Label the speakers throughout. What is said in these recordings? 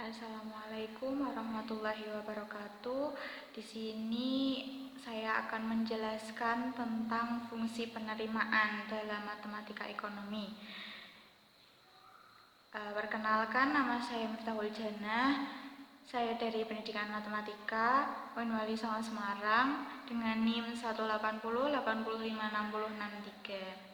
Speaker 1: Assalamualaikum warahmatullahi wabarakatuh. Di sini saya akan menjelaskan tentang fungsi penerimaan dalam matematika ekonomi. Perkenalkan, nama saya Miftahul Jannah. Saya dari Pendidikan Matematika UIN Wali Songo Semarang dengan NIM 180 805 6063.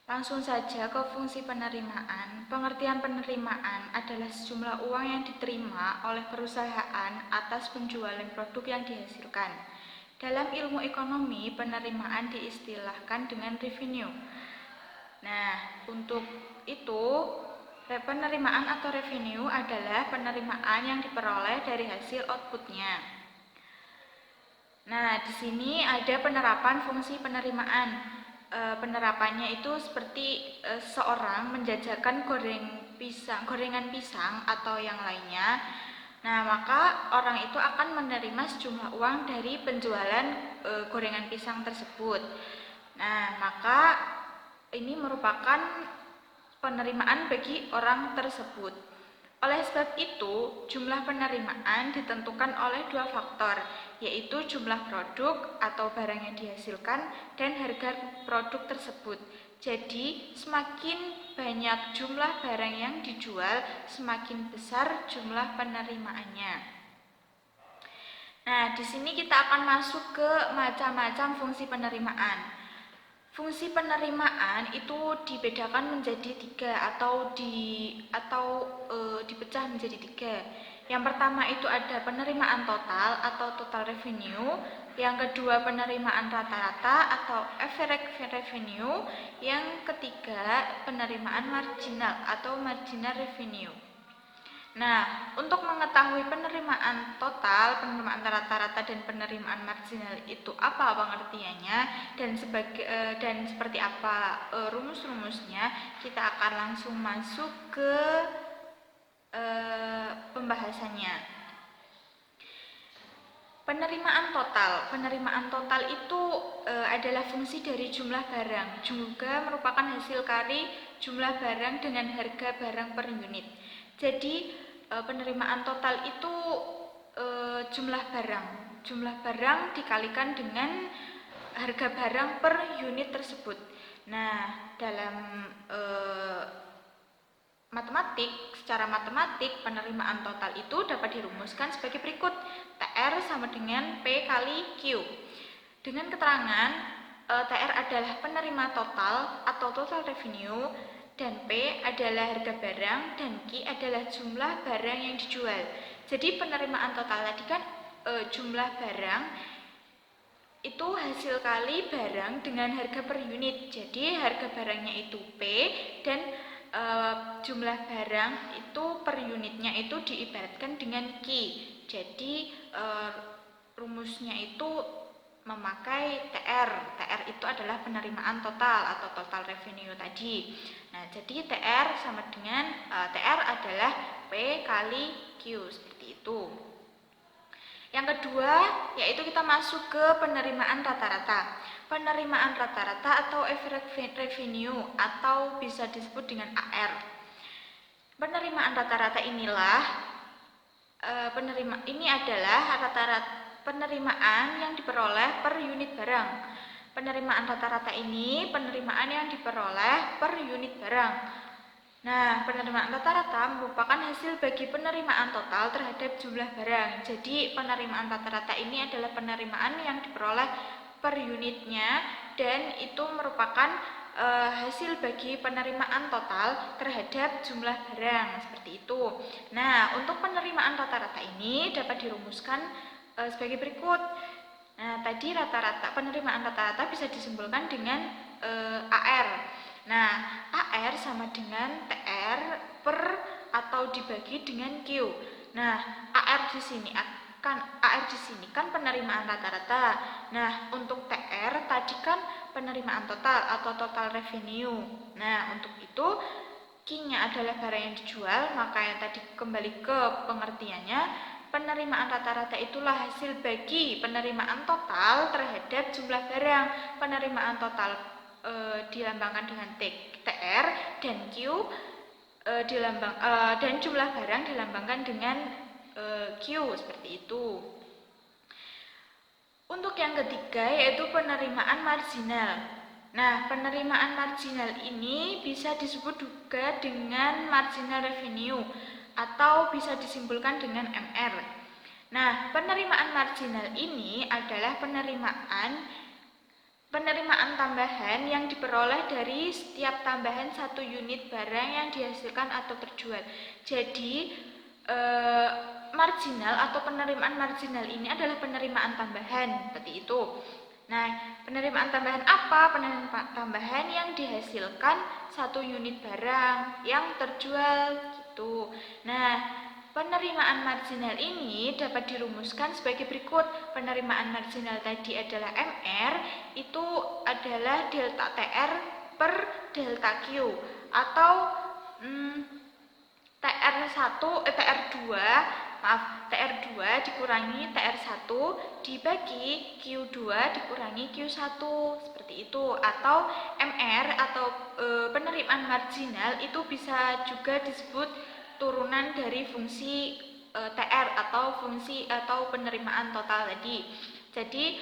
Speaker 1: Langsung saja ke fungsi penerimaan. Pengertian penerimaan adalah sejumlah uang yang diterima oleh perusahaan atas penjualan produk yang dihasilkan. Dalam ilmu ekonomi, penerimaan diistilahkan dengan revenue. Nah, untuk itu, penerimaan atau revenue adalah penerimaan yang diperoleh dari hasil outputnya. Nah, di sini ada penerapan fungsi penerimaan. Penerapannya itu seperti seorang menjajakan gorengan pisang atau yang lainnya. Nah, maka orang itu akan menerima sejumlah uang dari penjualan gorengan pisang tersebut. Nah, maka ini merupakan penerimaan bagi orang tersebut. Oleh sebab itu, jumlah penerimaan ditentukan oleh dua faktor, yaitu jumlah produk atau barang yang dihasilkan dan harga produk tersebut. Jadi, semakin banyak jumlah barang yang dijual, semakin besar jumlah penerimaannya. Nah, di sini kita akan masuk ke macam-macam fungsi penerimaan. Fungsi penerimaan itu dibedakan menjadi tiga atau dipecah menjadi tiga. Yang pertama itu ada penerimaan total atau total revenue. Yang kedua penerimaan rata-rata atau average revenue. Yang ketiga penerimaan marginal atau marginal revenue. Nah, untuk mengetahui penerimaan total, penerimaan rata-rata dan penerimaan marginal itu apa pengertiannya dan seperti apa rumus-rumusnya, kita akan langsung masuk ke pembahasannya. Penerimaan total itu adalah fungsi dari jumlah barang, juga merupakan hasil kali jumlah barang dengan harga barang per unit. Jadi penerimaan total itu jumlah barang dikalikan dengan harga barang per unit tersebut. Nah, dalam secara matematik penerimaan total itu dapat dirumuskan sebagai berikut. TR sama dengan P kali Q. Dengan keterangan TR adalah penerima total atau total revenue, dan P adalah harga barang, dan Q adalah jumlah barang yang dijual. Jadi penerimaan total tadi kan jumlah barang itu hasil kali barang dengan harga per unit. Jadi harga barangnya itu P dan jumlah barang itu per unitnya itu diibaratkan dengan Q. Jadi rumusnya itu memakai TR. TR itu adalah penerimaan total atau total revenue tadi. Nah, jadi TR sama dengan TR adalah P kali Q, seperti itu. Yang kedua, yaitu kita masuk ke penerimaan rata-rata. Penerimaan rata-rata atau average revenue atau bisa disebut dengan AR. Penerimaan rata-rata inilah ini adalah rata-rata penerimaan yang diperoleh per unit barang. Penerimaan rata-rata ini penerimaan yang diperoleh per unit barang. Nah, penerimaan rata-rata merupakan hasil bagi penerimaan total terhadap jumlah barang. Jadi, penerimaan rata-rata ini adalah penerimaan yang diperoleh per unitnya dan itu merupakan hasil bagi penerimaan total terhadap jumlah barang, seperti itu. Nah, untuk penerimaan rata-rata ini dapat dirumuskan sebagai berikut. Nah, tadi penerimaan rata-rata bisa disimpulkan dengan AR. Nah, AR sama dengan TR per atau dibagi dengan Q. Nah, AR di sini kan penerimaan rata-rata. Nah, untuk TR tadi kan penerimaan total atau total revenue. Nah, untuk itu Q-nya adalah barang yang dijual, maka yang tadi kembali ke pengertiannya, penerimaan rata-rata itulah hasil bagi penerimaan total terhadap jumlah barang. Penerimaan total dilambangkan dengan TR dan Q dan jumlah barang dilambangkan dengan Q seperti itu. Untuk yang ketiga yaitu penerimaan marginal. Nah, penerimaan marginal ini bisa disebut juga dengan marginal revenue atau bisa disimpulkan dengan MR. Nah, penerimaan marginal ini adalah penerimaan tambahan yang diperoleh dari setiap tambahan 1 unit barang yang dihasilkan atau terjual. Jadi marginal atau penerimaan marginal ini adalah penerimaan tambahan seperti itu. Nah, penerimaan tambahan apa? Penerimaan tambahan yang dihasilkan 1 unit barang yang terjual gitu. Nah, penerimaan marginal ini dapat dirumuskan sebagai berikut. Penerimaan marginal tadi adalah MR, itu adalah delta TR per delta Q, atau TR2 dikurangi TR1 dibagi Q2 dikurangi Q1 seperti itu. Atau MR atau penerimaan marginal itu bisa juga disebut turunan dari fungsi TR atau penerimaan total tadi. Jadi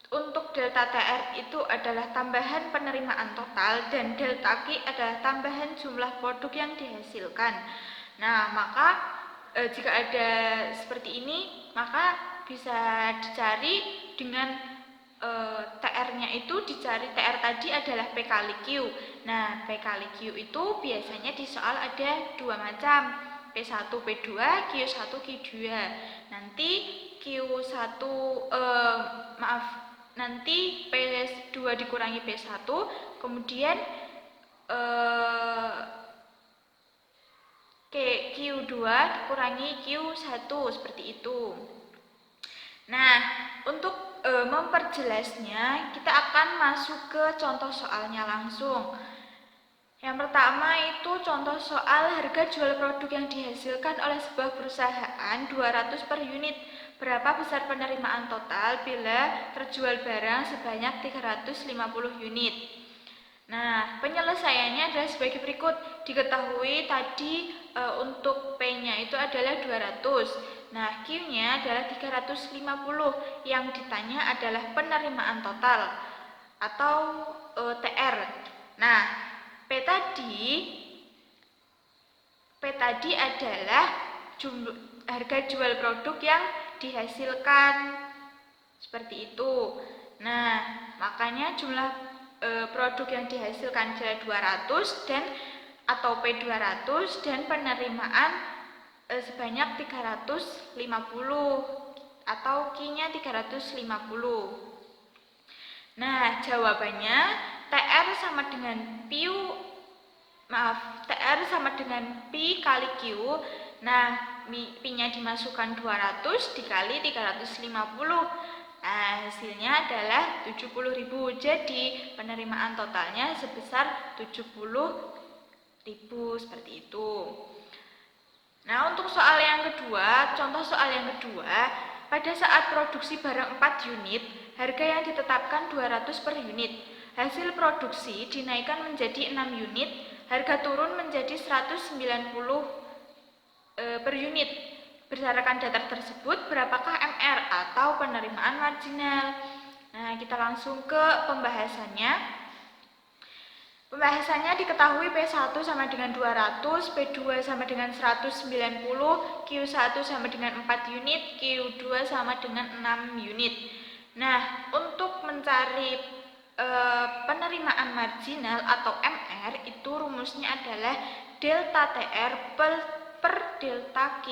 Speaker 1: untuk delta TR itu adalah tambahan penerimaan total dan delta Q adalah tambahan jumlah produk yang dihasilkan. Nah, maka jika ada seperti ini, maka bisa dicari dengan TR-nya itu dicari, TR tadi adalah P kali Q. Nah, P kali Q itu biasanya di soal ada 2 macam, P1, P2, Q1, Q2. Nanti nanti P2 dikurangi P1, kemudian Q2 dikurangi Q1 seperti itu. Nah, untuk memperjelasnya, kita akan masuk ke contoh soalnya langsung. Yang pertama itu contoh soal harga jual produk yang dihasilkan oleh sebuah perusahaan 200 per unit. Berapa besar penerimaan total bila terjual barang sebanyak 350 unit? Nah, penyelesaiannya adalah sebagai berikut. Diketahui tadi untuk P-nya itu adalah 200. Nah, Q-nya adalah 350. Yang ditanya adalah penerimaan total atau TR. Nah, P tadi adalah harga jual produk yang dihasilkan seperti itu. Nah, makanya jumlah produk yang dihasilkan adalah 200 atau P200 dan penerimaan sebanyak 350 atau Q-nya 350. Nah, jawabannya TR sama dengan P kali Q. Nah, P-nya dimasukkan 200 dikali 350. Nah, hasilnya adalah 70.000. Jadi, penerimaan totalnya sebesar 70.000 seperti itu. Nah, untuk soal yang kedua, contoh soal yang kedua, pada saat produksi barang 4 unit, harga yang ditetapkan 200 per unit. Hasil produksi dinaikkan menjadi 6 unit, harga turun menjadi 190 per unit. Berdasarkan data tersebut, berapakah MR atau penerimaan marginal? Nah, kita langsung ke pembahasannya. Pembahasannya diketahui P1 sama dengan 200, P2 sama dengan 190, Q1 sama dengan 4 unit, Q2 sama dengan 6 unit. Nah, untuk mencari penerimaan marginal atau MR itu rumusnya adalah delta TR per delta Q.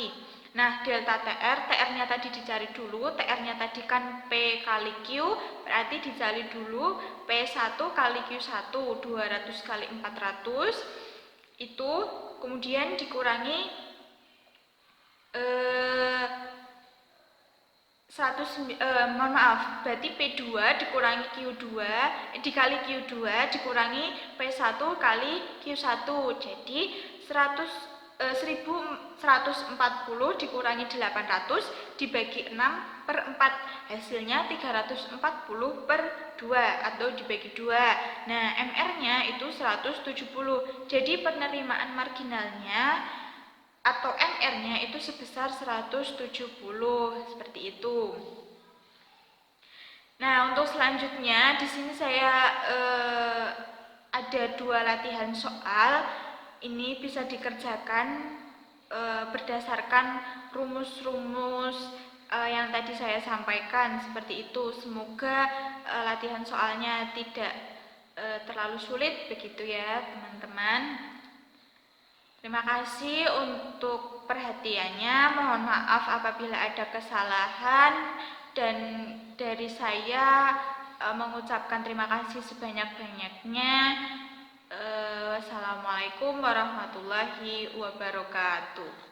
Speaker 1: Nah, delta TR-nya tadi dicari dulu, TR-nya tadi kan P kali Q, berarti dicari dulu P1 kali Q1, 200 kali 400, itu kemudian dikurangi berarti P2 dikurangi Q2 dikali Q2 dikurangi P1 kali Q1, jadi 1140 dikurangi 800 dibagi 6/4, hasilnya 340/2 atau dibagi 2. Nah, MR-nya itu 170. Jadi penerimaan marginalnya atau MR-nya itu sebesar 170, seperti itu. Nah, untuk selanjutnya di sini saya ada 2 latihan soal. Ini bisa dikerjakan berdasarkan rumus-rumus yang tadi saya sampaikan, seperti itu. Semoga latihan soalnya tidak terlalu sulit, begitu ya teman-teman. Terima kasih untuk perhatiannya. Mohon maaf apabila ada kesalahan, dan dari saya mengucapkan terima kasih sebanyak-banyaknya. Wassalamualaikum warahmatullahi wabarakatuh.